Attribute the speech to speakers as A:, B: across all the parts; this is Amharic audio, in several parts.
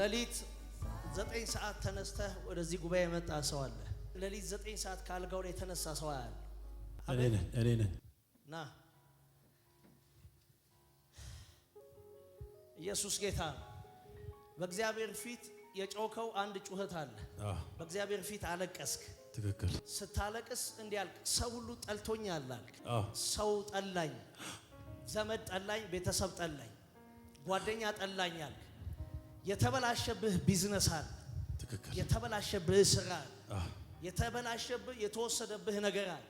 A: ለሊት 9 ሰዓት ተነስተህ ወደዚህ ጉባኤ የመጣ ሰው አለ። ለሊት 9 ሰዓት ካልጋው ላይ የተነሳ ሰው አለ።
B: እኔ ነኝ።
A: ና ኢየሱስ ጌታ ነው። በእግዚአብሔር ፊት የጮከው አንድ ጩኸት አለ። በእግዚአብሔር ፊት አለቀስክ።
B: ትክክል።
A: ስታለቅስ እንዲያልክ ሰው ሁሉ ጠልቶኛል አልክ። ሰው ጠላኝ፣ ዘመድ ጠላኝ፣ ቤተሰብ ጠላኝ፣ ጓደኛ ጠላኝ አልክ። የተበላሸብህ ቢዝነስ አለ።
B: ትክክል።
A: የተበላሸብህ ስራ አለ። የተበላሸብህ የተወሰደብህ ነገር አለ።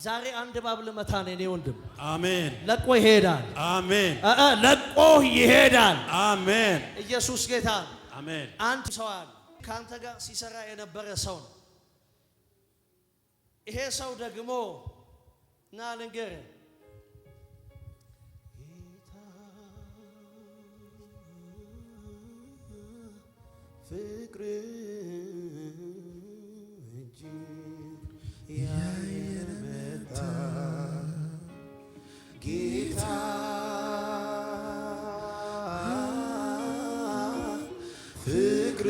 A: ዛሬ አንድ እባብ ልመታ ነው የኔ ወንድም።
B: አሜን።
A: ለቆ ይሄዳል።
B: አሜን።
A: ለቆ ይሄዳል።
B: አሜን።
A: ኢየሱስ ጌታ።
B: አሜን።
A: አንድ ሰው አለ ካንተ ጋር ሲሰራ የነበረ ሰው ነው። ይሄ ሰው ደግሞ ና ልንገርህ ፍቅር እንጂ ያየመጣ ጌታ ፍቅር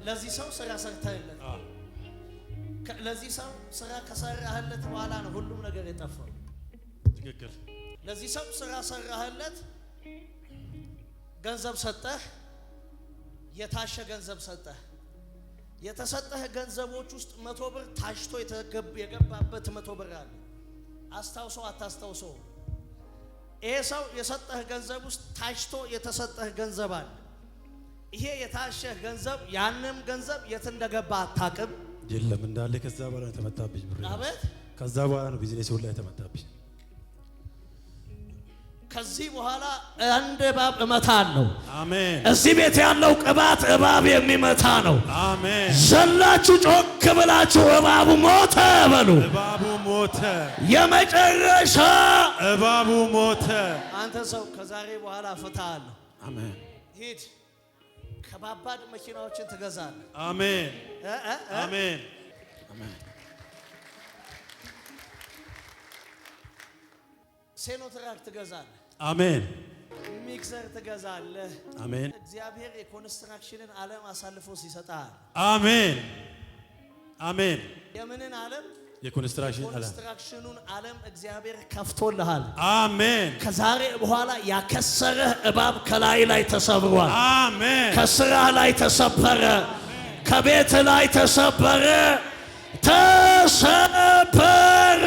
A: ለዚህ ሰው ስራ ሰርተህለት ለዚህ ሰው ስራ ከሰራህለት በኋላ ነው ሁሉም ነገር የጠፋው።
B: ትክክል።
A: ለዚህ ሰው ስራ ሰራህለት፣ ገንዘብ ሰጠህ፣ የታሸ ገንዘብ ሰጠህ። የተሰጠህ ገንዘቦች ውስጥ 100 ብር ታሽቶ የገባበት 100 ብር አለ። አስታውሰው አታስታውሰው? ይሄ ሰው የሰጠህ ገንዘብ ውስጥ ታሽቶ የተሰጠህ ገንዘብ አለ። ይሄ የታሸህ ገንዘብ ያንም ገንዘብ የት እንደገባ አታውቅም።
B: የለም እንዳለ ከዛ በኋላ ተመታብኝ ብር።
A: አቤት።
B: ከዛ በኋላ ነው ቢዝነስ ሁሉ ተመታብኝ።
A: ከዚህ በኋላ አንድ እባብ እመታለሁ።
B: አሜን።
A: እዚህ ቤት ያለው ቅባት እባብ የሚመታ ነው።
B: አሜን።
A: ዘላችሁ ጮክ ብላችሁ እባቡ ሞተ በሉ።
B: እባቡ ሞተ።
A: የመጨረሻ
B: እባቡ ሞተ።
A: አንተ ሰው ከዛሬ በኋላ እፈታሃለሁ።
B: አሜን።
A: ሂድ ከባባድ መኪናዎችን ትገዛለህ።
B: አሜን። አሜን። አሜን።
A: ሴኖትራክ ትገዛለህ።
B: አሜን።
A: ሚክሰር ትገዛለህ።
B: አሜን።
A: እግዚአብሔር የኮንስትራክሽንን ዓለም አሳልፎ ሲሰጣል።
B: አሜን። አሜን።
A: የምንን ዓለም?
B: የኮንስትራክሽኑን
A: ዓለም እግዚአብሔር ከፍቶልሃል።
B: አሜን።
A: ከዛሬ በኋላ ያከሰረህ እባብ ከላይ ላይ ተሰብሯል።
B: አሜን።
A: ከስራህ ላይ ተሰበረ። ከቤት ላይ ተሰበረ። ተሰበረ።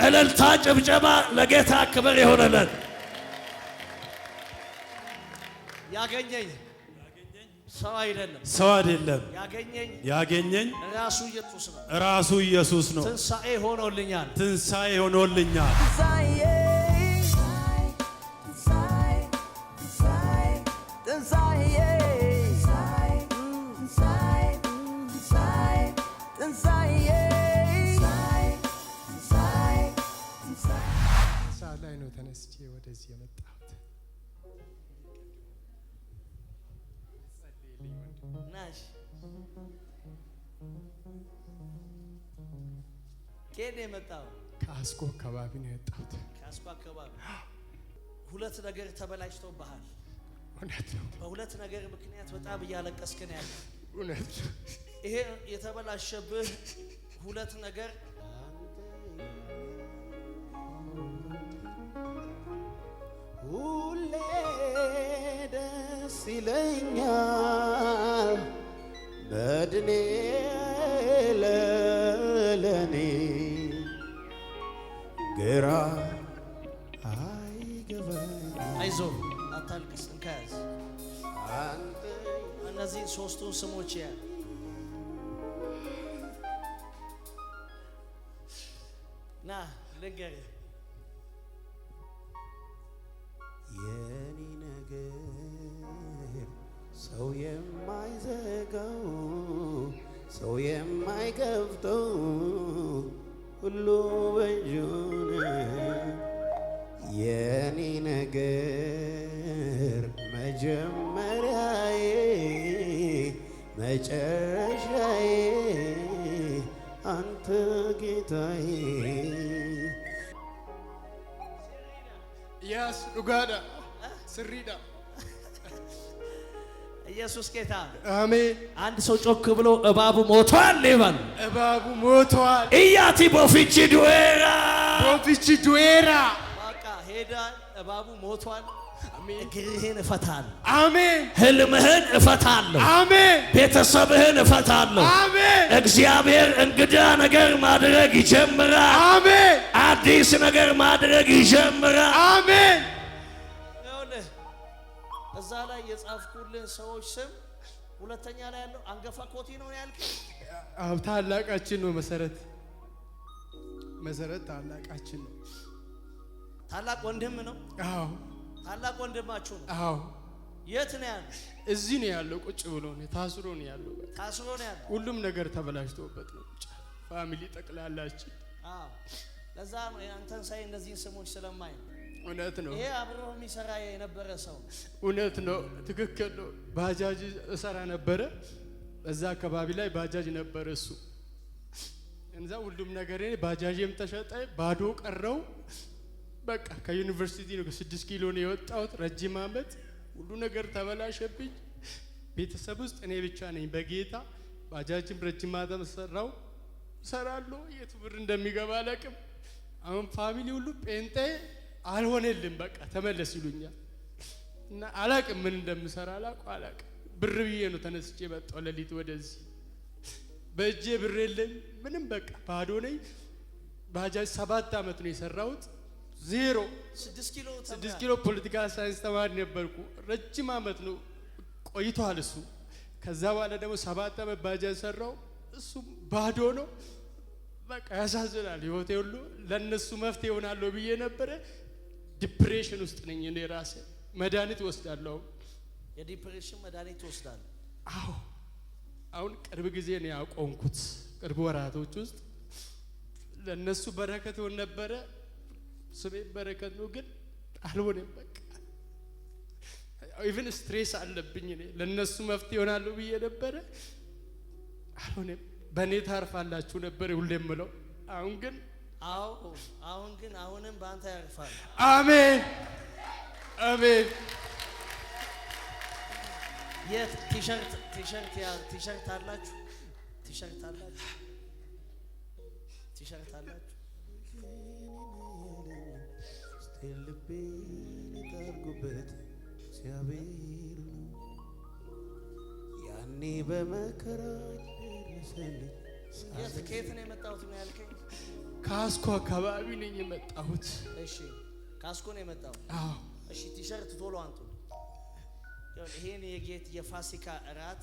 A: እልልታ ጭብጨባ ለጌታ ክብር ይሆንለት። ያገኘኝ ሰው አይደለም፣
B: ሰው አይደለም።
A: ያገኘኝ ራሱ ኢየሱስ ነው።
B: ራሱ ኢየሱስ ነው።
A: ትንሣኤ ሆኖልኛል።
B: ትንሣኤ ሆኖልኛል።
C: ላይ ነው ተነስቼ ወደዚህ የመጣሁት።
A: ናሽ ከኔ የመጣው
C: ከአስኮ አካባቢ ነው የመጣሁት።
A: ከአስኮ አካባቢ ሁለት ነገር ተበላሽቶብሃል።
C: እውነት ነው።
A: በሁለት ነገር ምክንያት በጣም እያለቀስክ ነው ያለው።
C: እውነት ነው።
A: ይሄ የተበላሸብህ ሁለት ነገር ሁሌ ደስ ይለኛል በድኔ ለለኔ ግራ አይገባኝ። አይዞህ አታልቅስ፣ እንካያዝ እነዚህ ሶስቱን ስሞች ያ ና ልንገርህ የኔ ነገር ሰው የማይዘጋው ሰው የማይከፍተው ሁሉ በእጁ ነው። የኔ ነገር መጀመሪያዬ መጨረሻዬ አንተ ጌታዬ።
C: ያስ ኡጋዳ ስሪዳ
A: ኢየሱስ ጌታ።
C: አሜን።
A: አንድ ሰው ጮክ ብሎ እባቡ ሞቷል ይበል።
C: እባቡ ሞቷል።
A: ኢያቲ ቦፊቺ ዱዌራ
C: ቦፊቺ ዱዌራ
A: በቃ ሄዳል። እባቡ ሞቷል።
C: አሜን።
A: እግርህን እፈታለሁ።
C: አሜን።
A: ህልምህን እፈታለሁ።
C: አሜን።
A: ቤተሰብህን እፈታለሁ።
C: አሜን።
A: እግዚአብሔር እንግዳ ነገር ማድረግ ይጀምራል።
C: አሜን።
A: አዲስ ነገር ማድረግ ይጀምራል።
C: አሜን።
A: እዛ ላይ የጻፍኩልን ሰዎች ስም ሁለተኛ ላይ ያለው አንገፋ ኮቲ ነው ያልከኝ።
C: ታላቃችን ነው። መሰረት ታላቃችን ነው።
A: ታላቅ ወንድም ነው።
C: አዎ
A: ታላቅ ወንድማችሁ ነው።
C: አዎ።
A: የት ነው ያለው?
C: እዚህ ነው ያለው። ቁጭ ብሎ ነው። ታስሮ ነው ያለው።
A: ታስሮ ነው ያለው።
C: ሁሉም ነገር ተበላሽቶበት ነው። ፋሚሊ ጠቅላላችን።
A: አዎ። ለዛ ነው ያንተን ሳይ እነዚህን ስሞች ስለማይ ነው።
C: እውነት ነው።
A: ይሄ አብሮ የሚሰራ የነበረ ሰው
C: እውነት ነው። ትክክል ነው። ባጃጅ እሰራ ነበረ። በዛ አካባቢ ላይ ባጃጅ ነበረ እሱ። እንዛ ሁሉም ነገር ባጃጅም ተሸጠ፣ ባዶ ቀረው። በቃ ከዩኒቨርሲቲ ነው 6 ኪሎ ነው የወጣሁት። ረጅም ዓመት ሁሉ ነገር ተበላሸብኝ። ቤተሰብ ውስጥ እኔ ብቻ ነኝ በጌታ። ባጃጅም ረጅም ዓመት ሰራለሁ። የቱ ብር እንደሚገባ አላውቅም። አሁን ፋሚሊ ሁሉ ጴንጤ አልሆነልም። በቃ ተመለስ ይሉኛል እና አላውቅም ምን እንደምሰራ አላውቅም። ብር ብዬ ነው ተነስቼ መጣሁ ለሊት ወደዚህ። በእጄ ብር የለኝ ምንም፣ በቃ ባዶ ነኝ። ባጃጅ 7 ዓመት ነው የሰራሁት። 6 ኪሎ ፖለቲካል ሳይንስ ተማሪ ነበርኩ። ረጅም ዓመት ነው ቆይቷል እሱ። ከዛ በኋላ ደግሞ 7 ዓመት ባጃጅ ሰራው። እሱ ባዶ ነው። በቃ ያሳዝናል ህይወቴ ሁሉ። ለነሱ መፍትሄ ይሆናል ብዬ ነበረ። ዲፕሬሽን ውስጥ ነኝ እኔ ራሴ። መድኃኒት ወስዳለሁ።
A: የዲፕሬሽን መድኃኒት ወስዳለሁ።
C: አዎ። አሁን ቅርብ ጊዜ ነው ያቆምኩት። ቅርብ ወራቶች ውስጥ ለነሱ በረከት ሆነ ነበረ። ስሜ በረከት ነው ግን አልሆነም። በቃ ኢቭን ስትሬስ አለብኝ እኔ። ለነሱ መፍትሄ ይሆናል ብዬ ነበረ፣ አልሆነም። በእኔ ታርፋላችሁ ነበር ሁሌ የምለው። አሁን ግን አሁንም በአንተ ያርፋል። አሜን አሜን።
A: የት ቲሸርት አላችሁ? ቲሸርት አላችሁ? ልቤ ታርጉበት እግዚአብሔር ነው ያኔ በመከራ ደረሰልኝ። የት ከየት ነው የመጣሁት ነው ያልከኝ?
C: ካስኮ አካባቢ ነኝ የመጣሁት።
A: እሺ ካስኮ ነው የመጣሁት።
C: አዎ።
A: እሺ ቲሸርት ቶሎ አንጡ። ይሄን የጌት የፋሲካ እራት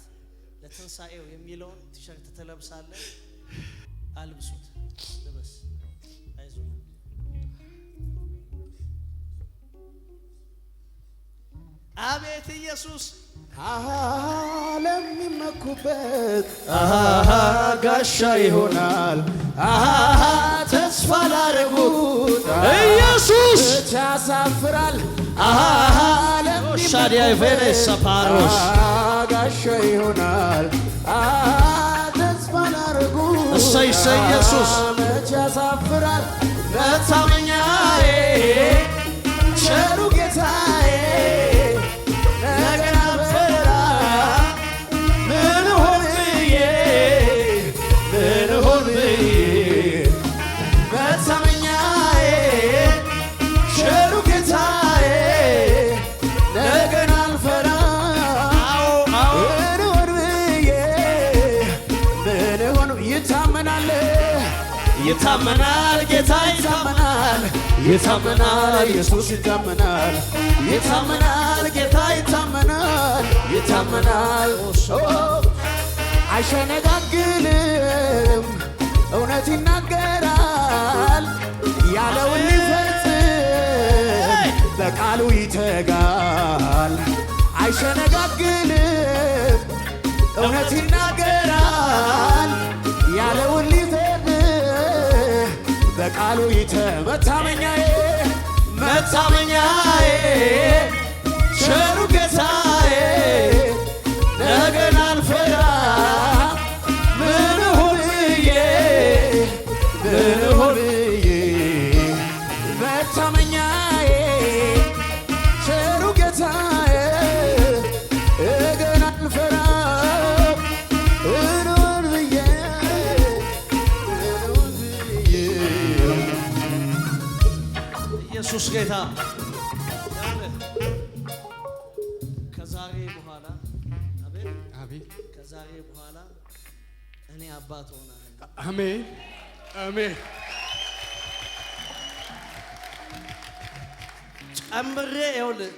A: ለትንሳኤው የሚለውን ቲሸርት ትለብሳለህ። አልብሱት። ልበስ። አይዞህ። አቤት ኢየሱስ
D: ለሚመኩበት ጋሻ ይሆናል። ተስፋ ላረጉት
A: ኢየሱስ
D: ያሳፍራል።
A: ሻዲያ ቬሬስ ሰፓሮስ
D: ጋሻ ይሆናል። ተስፋ ላረጉት
A: እሰይ ኢየሱስ
D: ያሳፍራል። መታመኛዬ ቸሩ ጌታዬ
A: ይታመናል ጌታ ይታመናል፣
D: ይታመናል ኢየሱስ ይታመናል፣ ይታመናል ጌታ ይታመናል፣ ይታመናል አይሸነጋግልም፣ እውነት ይናገራል፣ ያለውን ሊፈጽም በቃሉ ይተጋል። አይሸነጋግልም፣ እውነት ይናገራል፣ ያለውን በቃሉ መታመኛዬ ቸሩ ጌታዬ ነገን አልፈራም። ምን ሆን ብዬ መታመኛዬ ቸሩ ጌታዬ
A: ኢየሱስ ጌታ። ከዛሬ በኋላ
C: አቤት
A: ከዛሬ በኋላ እኔ አባት ሆናለሁ።
C: አሜን አሜን።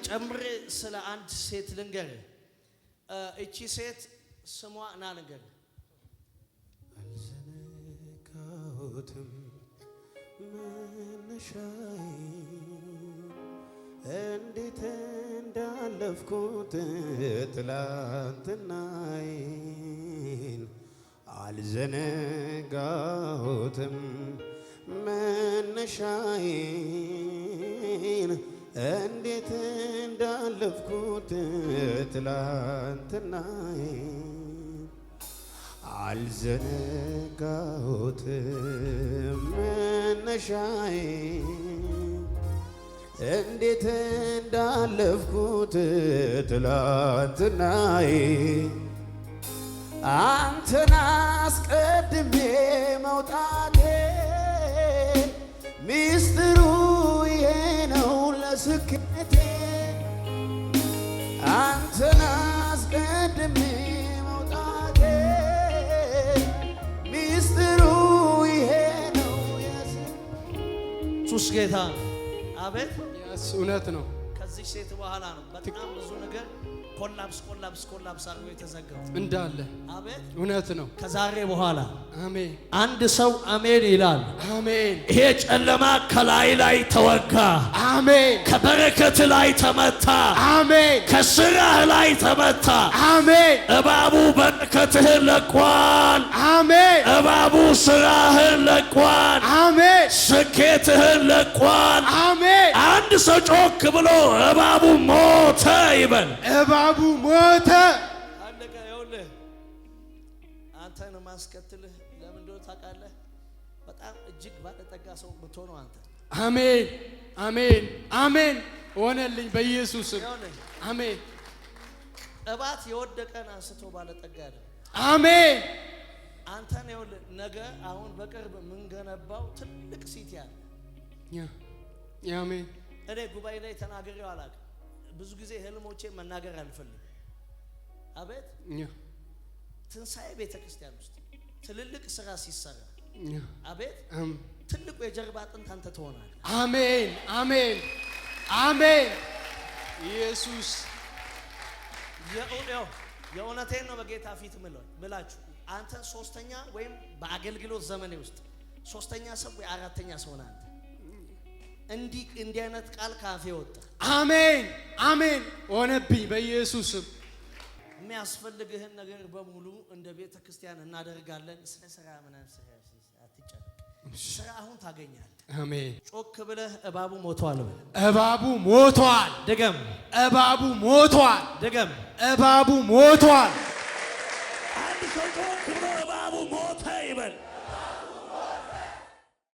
A: ጨምሬ ስለ አንድ ሴት ልንገር። እቺ ሴት ስሟ ና ልንገር።
D: አልዘነጋሁትም መነሻዬ እንዴት እንዳለፍኩት ትላንትናዬን አልዘነጋሁትም መነሻዬን እንዴት እንዳለፍኩት ትላንትናዬን አልዘነጋሁትም መነሻዬን እንዴት እንዳለፍኩት ትላንትናዬን አንተን አስቀድሜ መውጣቴ ሚስጥሩ ይሄ ነው ለስኬቴ አንተን አስቀድሜ መውጣቴ ሚስጥሩ ይሄ ነው
A: ኢየሱስ ጌታ። አቤት
C: እውነት ነው።
A: ከዚህ ሴት በኋላ ነው በጣም ብዙ ነገር ኮላፕስ አድርጎ የተዘጋው
C: እንዳለ።
A: አቤት
C: እውነት ነው።
A: ከዛሬ በኋላ
C: አሜን
A: አንድ ሰው አሜን ይላል።
C: አሜን።
A: ይሄ ጨለማ ከላይ ላይ ተወጋ።
C: አሜን።
A: ከበረከት ላይ ተመታ።
C: አሜን።
A: ከስራህ ላይ ተመታ።
C: አሜን።
A: እባቡ በረከትህን ለቋል።
C: አሜን።
A: እባቡ ስራህን ለቋል።
C: አሜን።
A: ስኬትህን ለቋል።
C: አሜን።
A: አንድ ሰው ጮክ ብሎ እባቡ ሞተ ይበል።
C: እባቡ ሞተ።
A: አለቀ። ይኸውልህ አንተን ማስከትልህ ለምን እንደሆነ ታውቃለህ? በጣም እጅግ ባለጠጋ ሰው ብትሆነው አንተ።
C: አሜን አሜን አሜን። ሆነልኝ በኢየሱስም። አሜን።
A: እባት የወደቀን አንስቶ ባለጠጋ ያለ።
C: አሜን።
A: አንተን ይኸውልህ ነገ አሁን በቅርብ የምንገነባው ትልቅ ሲቲ አለ።
C: አሜን።
A: እኔ ጉባኤ ላይ ተናግሬው አላውቅም። ብዙ ጊዜ ህልሞቼ መናገር አልፈልግም። አቤት ትንሣኤ ቤተ ክርስቲያን ውስጥ ትልልቅ ስራ ሲሰራ አቤት ትልቁ የጀርባ አጥንት አንተ ትሆናለህ።
C: አሜን አሜን አሜን። ኢየሱስ
A: የእውነቴን ነው በጌታ ፊት ምላችሁ አንተ ሶስተኛ ወይም በአገልግሎት ዘመኔ ውስጥ ሶስተኛ ሰው ወይ አራተኛ ሰው ነህ አንተ። እንዲህ አይነት ቃል ካፌ ወጣ።
C: አሜን አሜን። ሆነብኝ በኢየሱስም።
A: የሚያስፈልግህን ነገር በሙሉ እንደ ቤተ ክርስቲያን እናደርጋለን። ስለ ስራ ምናምን አትጨነቅ። ስራ አሁን ታገኛለህ።
C: አሜን።
A: ጮክ ብለህ እባቡ ሞቷል።
C: እባቡ ሞቷል።
A: ድገም።
C: እባቡ ሞቷል።
A: ድገም።
C: እባቡ ሞቷል።